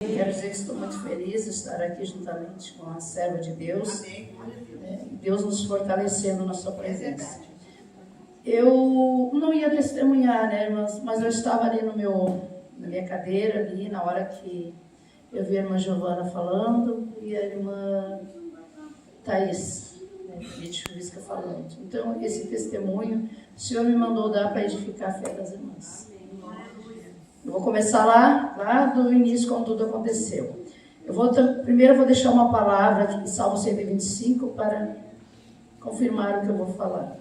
Quero dizer que estou muito feliz de estar aqui juntamente com a serva de Deus. Deus nos fortalecendo na sua presença. Eu não ia testemunhar, né, mas eu estava ali na minha cadeira, ali, na hora que eu vi a irmã Giovana falando e a irmã Thaís, Chuvisca falando. Então, esse testemunho, o Senhor me mandou dar para edificar a fé das irmãs. Eu vou começar lá do início, quando tudo aconteceu. Primeiro eu vou deixar uma palavra aqui em Salmo 125 para confirmar o que eu vou falar.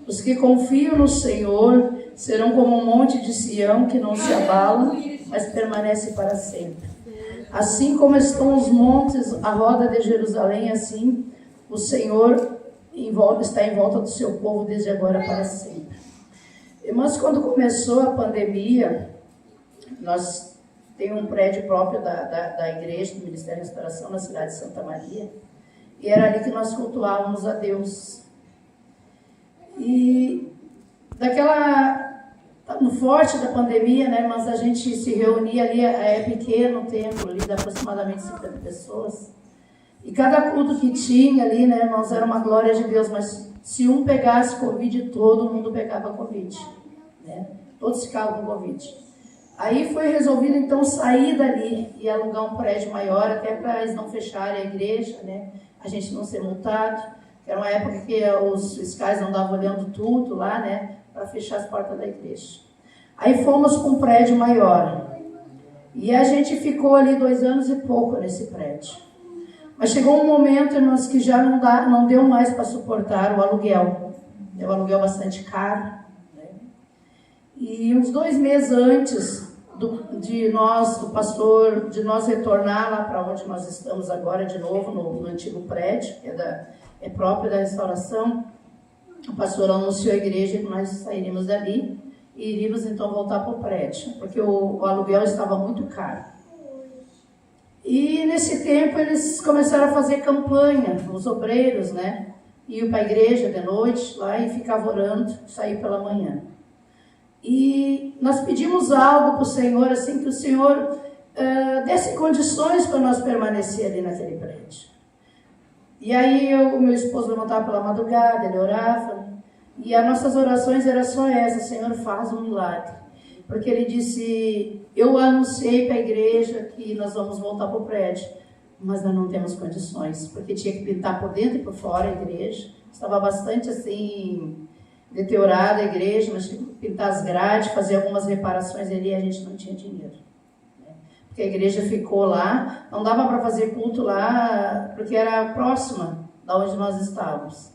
Os que confiam no Senhor serão como um monte de Sião que não se abala, mas permanece para sempre. Assim como estão os montes à roda de Jerusalém, assim o Senhor está em volta do seu povo desde agora para sempre. Irmãos, quando começou a pandemia, nós temos um prédio próprio da igreja, do Ministério da Restauração, na cidade de Santa Maria, e era ali que nós cultuávamos a Deus. E no forte da pandemia, né, mas a gente se reunia ali, é pequeno o templo, ali de aproximadamente 50 pessoas, e cada culto que tinha ali, né, irmãos, era uma glória de Deus, mas se um pegasse Covid, todo mundo pegava Covid, né? Todos ficavam com Covid. Aí foi resolvido, então, sair dali e alugar um prédio maior, até para eles não fecharem a igreja, né? A gente não ser multado. Era uma época que os fiscais andavam olhando tudo lá, né? Para fechar as portas da igreja. Aí fomos para um prédio maior. E a gente ficou ali 2 anos e pouco nesse prédio. Mas chegou um momento, irmãos, que já não deu mais para suportar o aluguel. É um aluguel bastante caro. E uns 2 meses antes de nós retornar lá para onde nós estamos agora de novo, no antigo prédio, que é próprio da restauração, o pastor anunciou à igreja que nós sairíamos dali e iríamos então voltar para o prédio, porque o aluguel estava muito caro. E nesse tempo eles começaram a fazer campanha, os obreiros, né? Iam para a igreja de noite lá e ficavam orando, sair pela manhã. E nós pedimos algo para o Senhor, assim, que o Senhor desse condições para nós permanecer ali naquele prédio. E aí o meu esposo levantava pela madrugada, ele orava, e as nossas orações eram só essa: Senhor, faz um milagre. Porque ele disse: eu anunciei para a igreja que nós vamos voltar para o prédio, mas nós não temos condições, porque tinha que pintar por dentro e por fora a igreja. Estava bastante assim deteriorada a igreja, nós tínhamos que pintar as grades, fazer algumas reparações ali, e a gente não tinha dinheiro, né? Porque a igreja ficou lá, não dava para fazer culto lá, porque era próxima da onde nós estávamos.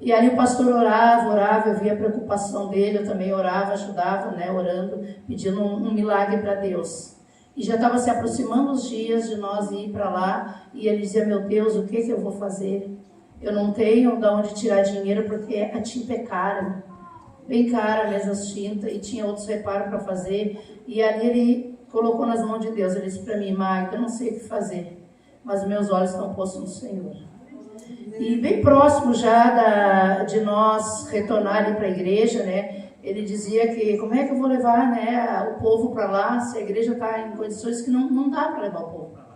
E ali o pastor orava, eu via a preocupação dele, eu também orava, ajudava, né, orando, pedindo um milagre para Deus. E já estava se aproximando os dias de nós ir para lá, e ele dizia: meu Deus, o que eu vou fazer? Eu não tenho de onde tirar dinheiro, porque a tinta é cara, bem cara mesmo as tintas, e tinha outros reparos para fazer. E ali ele colocou nas mãos de Deus. Ele disse para mim: Magda, eu não sei o que fazer, mas meus olhos estão postos no Senhor. E bem próximo já de nós retornar ali para a igreja, né? Ele dizia que como é que eu vou levar, né, o povo para lá, se a igreja está em condições que não dá para levar o povo para lá.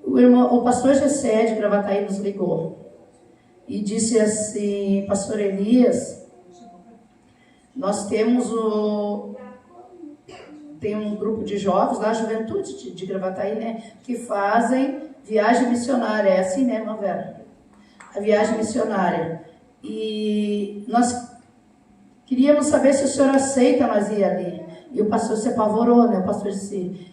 O pastor Gessé de Gravataí nos ligou e disse assim: pastor Elias, nós tem um grupo de jovens lá, a juventude de Gravataí, né, que fazem viagem missionária. É assim, né, irmã Vera? A viagem missionária. E nós queríamos saber se o senhor aceita nós ir ali. E o pastor se apavorou, né? O pastor disse: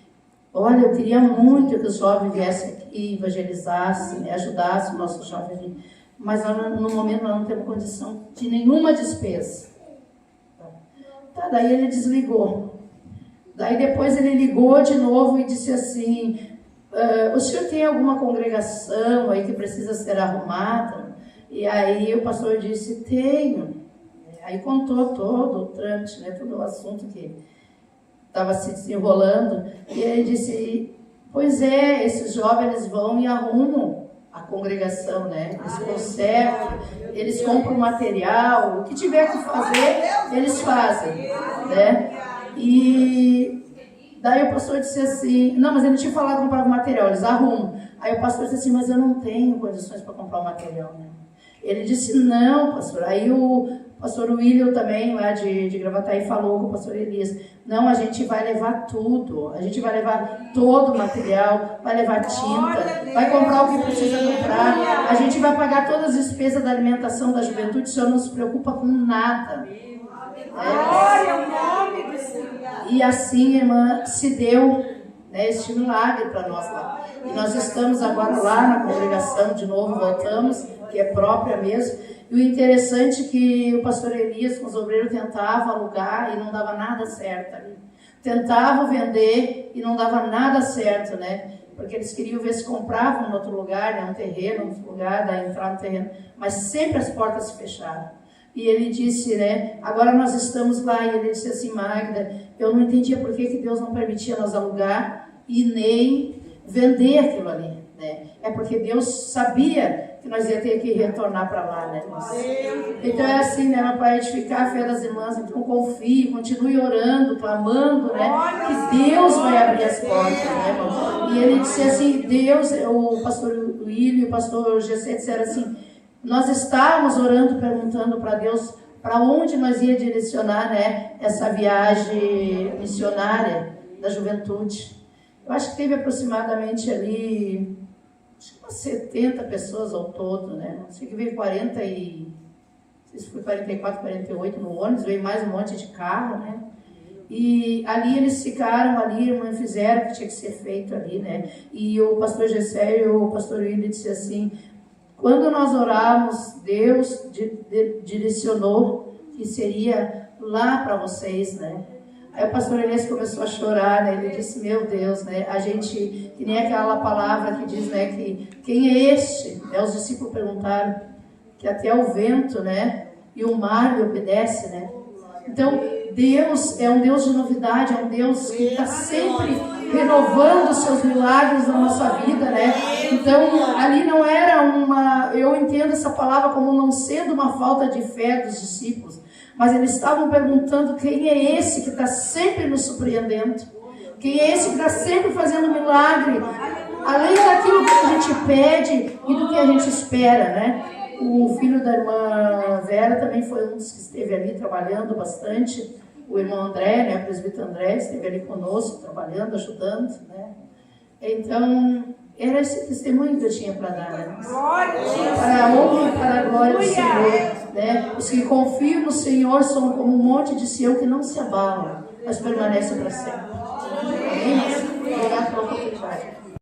olha, eu queria muito que os jovens viessem aqui, evangelizassem, né, ajudassem o nosso jovem ali. Mas no momento nós não temos condição de nenhuma despesa. Tá, daí ele desligou. Daí depois ele ligou de novo e disse assim: o senhor tem alguma congregação aí que precisa ser arrumada? E aí o pastor disse: tenho. Aí contou todo o trâmite, né, todo o assunto que estava se desenrolando, e ele disse: pois é, esses jovens vão e arrumam a congregação, né? Eles consertam, eles compram material, o que tiver que fazer, eles fazem, né? E Daí o pastor disse assim, não, mas ele tinha falado que comprava material, eles arrumam. Aí o pastor disse assim, mas eu não tenho condições para comprar o material, né? Ele disse, não, pastor. Aí o pastor William também, lá de Gravataí, falou com o pastor Elias, não, a gente vai levar tudo, a gente vai levar todo o material, vai levar tinta, vai comprar o que precisa comprar, a gente vai pagar todas as despesas da alimentação da juventude, o senhor não se preocupa com nada. E assim, irmã, se deu, né, este milagre para nós lá. E nós estamos agora lá na congregação, de novo voltamos, que é própria mesmo. E o interessante é que o pastor Elias com os obreiros tentava alugar e não dava nada certo ali. Tentavam vender e não dava nada certo, né? Porque eles queriam ver se compravam em outro lugar, né? Um terreno, um outro lugar, daí entrar no terreno. Mas sempre as portas se fecharam. E ele disse, né, agora nós estamos lá, e ele disse assim, Magda, eu não entendia por que Deus não permitia nós alugar e nem vender aquilo ali, né? É porque Deus sabia que nós ia ter que retornar para lá, né? Então é assim, né, para edificar a fé das irmãs, então confie, continue orando, clamando, né, que Deus vai abrir as portas, né, irmão? E ele disse assim, Deus, o pastor William e o pastor Gessé disseram assim, nós estávamos orando, perguntando para Deus para onde nós ia direcionar, né, essa viagem missionária da juventude. Eu acho que teve aproximadamente ali, acho que umas 70 pessoas ao todo, né? Não sei que veio 40 e... Não sei se foi 44, 48 no ônibus, veio mais um monte de carro, né? E ali eles ficaram, ali, irmã, fizeram o que tinha que ser feito ali, né? E o pastor Gessé e o pastor William disse assim, quando nós oramos, Deus direcionou que seria lá para vocês, né? Aí o pastor Elias começou a chorar, né? Ele disse, meu Deus, né? A gente, que nem aquela palavra que diz, né? Que quem é este? Né? Os discípulos perguntaram, que até o vento, né? E o mar lhe obedece, né? Então, Deus é um Deus de novidade, é um Deus que está sempre renovando os seus milagres na nossa vida, né? Então, ali não era uma... Eu entendo essa palavra como não sendo uma falta de fé dos discípulos, mas eles estavam perguntando quem é esse que está sempre nos surpreendendo, quem é esse que está sempre fazendo milagre, além daquilo que a gente pede e do que a gente espera, né? O filho da irmã Vera também foi um dos que esteve ali trabalhando bastante, o irmão André, né, o presbítero André, esteve ali conosco, trabalhando, ajudando, né? Então, era esse testemunho que eu tinha para dar, né? Para a honra e para a glória do Senhor, né? Os que confiam no Senhor são como um monte de Sião que não se abalam, mas permanecem para sempre.